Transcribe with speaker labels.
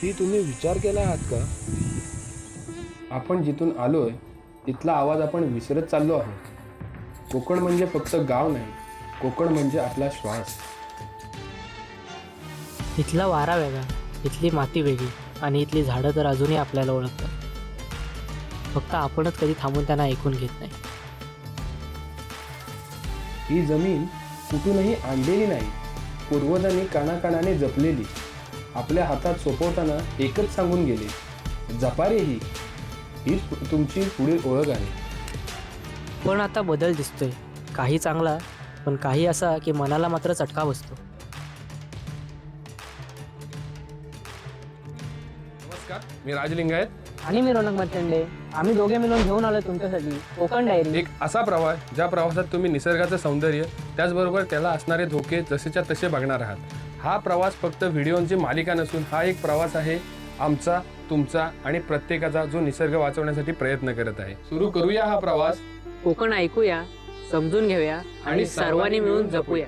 Speaker 1: ती तुम्ही विचार केला आहात का? आपण जिथून आलोय तिथला आवाज आपण विसरत चाललो आहोत. कोकण म्हणजे फक्त गाव नाही, कोकण म्हणजे आपला श्वास.
Speaker 2: इथला वारा वेगळा, इथली माती वेगळी आणि इथली झाडं तर अजूनही आपल्याला ओळखतात. फक्त आपणच कधी थांबून त्यांना ऐकून घेत नाही.
Speaker 1: ही जमीन कुठूनही आणलेली नाही, पूर्वजांनी कानाकानाने जपलेली. आपल्या हातात सोपवताना एकच सांगून गेले, जपा रे हीच तुमची पुढील ओळख आहे.
Speaker 2: पण आता बदल दिसतोय, काही चांगला पण काही असा की मनाला मात्र चटका बसतो.
Speaker 1: नमस्कार, मी राजलिंगायत.
Speaker 2: आणि मी रोनक मर्चंडे. आम्ही दोघे मिळून घेऊन आलो तुमच्यासाठी कोकण डायरी.
Speaker 1: एक असा प्रवास ज्या प्रवासात तुम्ही निसर्गाचं सौंदर्य त्याचबरोबर त्याला असणारे धोके जसेच्या तसे बघणार आहात. हा प्रवास फक्त व्हिडिओंची मालिका नसून हा एक प्रवास आहे आमचा, तुमचा आणि प्रत्येकाचा, जो निसर्ग वाचवण्यासाठी प्रयत्न करत आहे. सुरू करूया हा प्रवास.
Speaker 2: कोकण ऐकूया, समजून घेऊया आणि सर्वांनी मिळून जपूया.